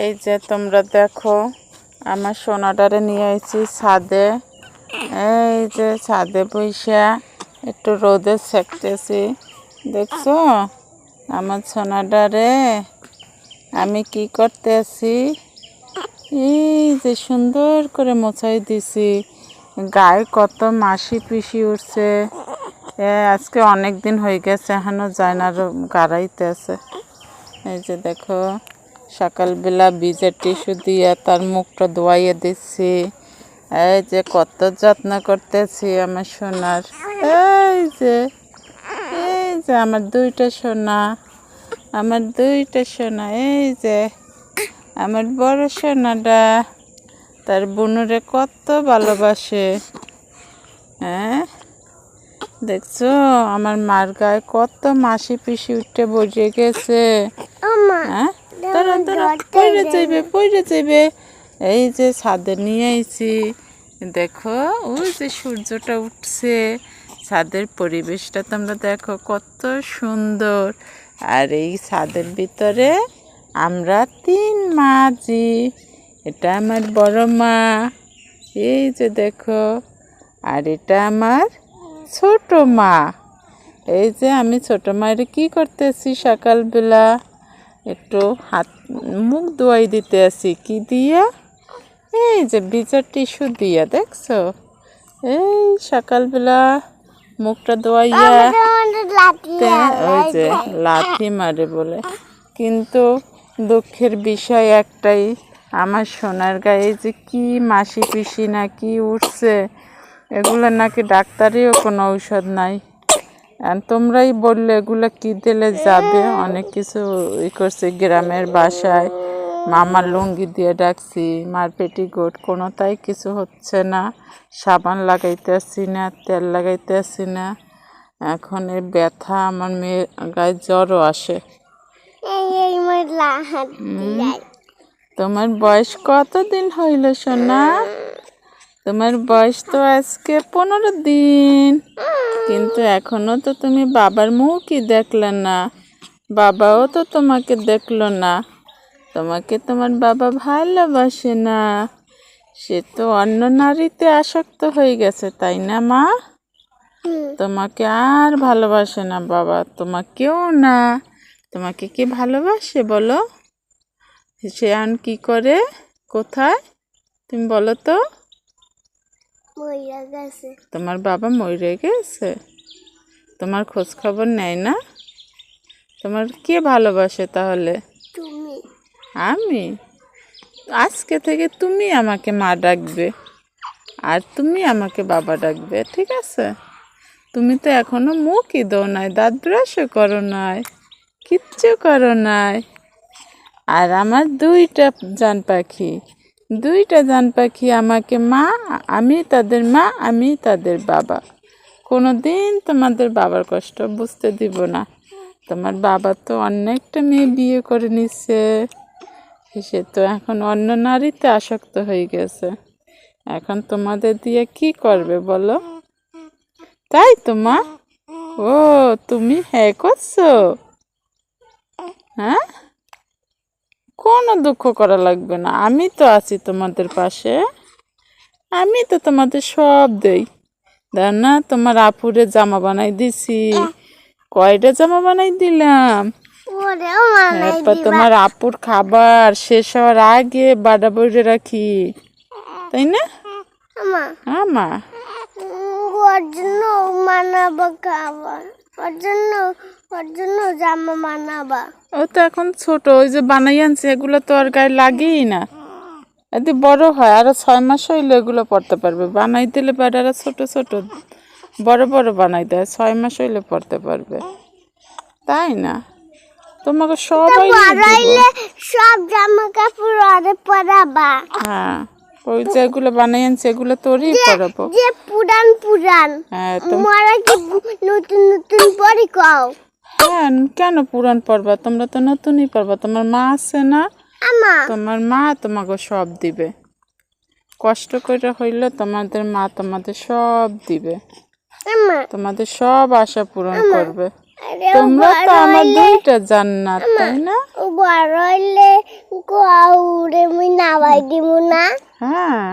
এই যে তোমরা দেখো আমার সোনাটারে নিয়ে আইছি ছাদে। এই যে ছাদে বইসা একটু রোদে সেকতেছি। দেখছো আমার সোনাটারে আমি কি করতেছি? এই যে সুন্দর করে মোছাই দিছি, গায়ে কত মাসি পিসি উঠছে। আজকে অনেক দিন হয়ে গেছে, এখনো যায় না, গাড়াইতে আছে। এই যে দেখো সকালবেলা ভিজে টিস্যু দিয়ে তার মুখটা ধোয়াইয়ে দিচ্ছি। এই যে কত যত্ন করতেছি আমার সোনার। এই যে আমার দুইটা সোনা, আমার দুইটা সোনা। এই যে আমার বড় সোনাটা তার বোনুরে কত ভালোবাসে। হ্যাঁ দেখছো আমার মার গায়ে কত মাসি পিসি উঠে বসে গেছে। হ্যাঁ পড়ে যাইবে। এই যে ছাদে নিয়ে আইছি, দেখো ওই যে সূর্যটা উঠছে, ছাদের পরিবেশটা তোমরা দেখো কত সুন্দর। আর এই ছাদের ভিতরে আমরা 3 মাঝি। এটা আমার বড় মা, এই যে দেখো, আর এটা আমার ছোট মা। এই যে আমি ছোট মায়ের কি করতেছি, সকালবেলা একটু হাত মুখ ধোয়াই দিতে আসি কি দিয়া, এই যে ভিজা টিস্যু দিয়া। দেখছো এই সকালবেলা মুখটা ধোয়াইয়া ওই যে লাথি মারে বলে। কিন্তু দুঃখের বিষয় একটাই, আমার সোনার গায়ে যে কি মাসি পিসি না কি উঠছে, এগুলো নাকি ডাক্তারেও কোনো ঔষধ নাই। তোমরাই বললে এগুলো কি দিলে যাবে। অনেক কিছু করছে, গ্রামের বাসায় মামার লুঙ্গি দিয়ে ডাকছি, মার পেটিকোট, কোনোটাই কিছু হচ্ছে না। সাবান লাগাইতে আসছি না, তেল লাগাইতে আসছি না। এখন এই ব্যথা, আমার মেয়ের গায়ে জ্বরও আসে। তোমার বয়স কতদিন হইল সোনা? তোমার বয়স তো আজকে 15 দিন, কিন্তু এখনো তো তুমি বাবার মুখই দেখলে না, বাবাও তো তোমাকে দেখলো না। তোমাকে তোমার বাবা ভালোবাসে না, সে তো অন্য নারীতে আসক্ত হয়ে গেছে, তাই না মা? তোমাকে আর ভালোবাসে না বাবা, তোমাকেও না। তোমাকে কি ভালোবাসে বলো? সে আন কি করে, কোথায় তুমি বলো তো? তোমার বাবা মরে গেছে, তোমার খোঁজ খবর নেয় না? তোমার কে ভালোবাসে তাহলে? আমি? আজকে থেকে তুমি আমাকে মা ডাকবে, আর তুমি আমাকে বাবা ডাকবে, ঠিক আছে? তুমি তো এখনো মুখই দাও নাই, দাঁত ব্রাশও করো নাই, কিচ্ছু করো নাই। আর আমার দুইটা জান পাখি আমাকে মা, আমি তাদের মা, আমি তাদের বাবা। কোনো দিন তোমাদের বাবার কষ্ট বুঝতে দিব না। তোমার বাবা তো অনেকটা মেয়ে বিয়ে করে নিচ্ছে, সে তো এখন অন্য নারীতে আসক্ত হয়ে গেছে। এখন তোমাদের দিয়ে কি করবে বলো? তাই তো মা? ও তুমি হ্যাঁ করছো? হ্যাঁ, কোনো দুঃখ করা লাগবে না, আমি তো আছি তোমাদের পাশে। আমি তো তোমাদের সব দেই। দেখ না, তোমার আপুরে জামা বানাই দিছি। কয়টা জামা বানাই দিলাম। এরপর তোমার আপুর খাবার শেষ হওয়ার আগে বাড়া বইরে রাখি, তাই না? আমা ওর জন্য বানাবো খাবার, ওর জন্য জামা বানাবা। ও তো এখন ছোট, ওই যে বানাই আনছে এগুলো তো আর গায়ে লাগেই না। যদি বড় হয় আরো 6 মাস হইলে এগুলো পড়তে পারবে। বানাই দিলে পারে আরো ছোট ছোট, বড় বড় বানাই দেয়, 6 মাস হইলে পড়তে পারবে, তাই না? তোমাকে সবাই সব জামা কাপড় আরে পরাবা। হ্যাঁ, ওই যেগুলো বানাই আনছে এগুলো তোরই পরাবো। যে পুরান হ্যাঁ তোমরা কি নতুন নতুন পরি কও? হ্যাঁ, কেন পুরান পরবা? তোমরা তো নতুনই পরবা, তোমার মা আছে না? তোমার মা তোমাকে সব দিবে, কষ্ট করে হইলে তোমাদের মা তোমাদের সব দিবে, তোমাদের সব আশা পূরণ করবে। আরে ও তোমরা তো বড় আমার হইলে দুইটা জান্নাত, তাই না? ও বড় হইলে কোয়াউরে মুই নামাই দিমু না। হ্যাঁ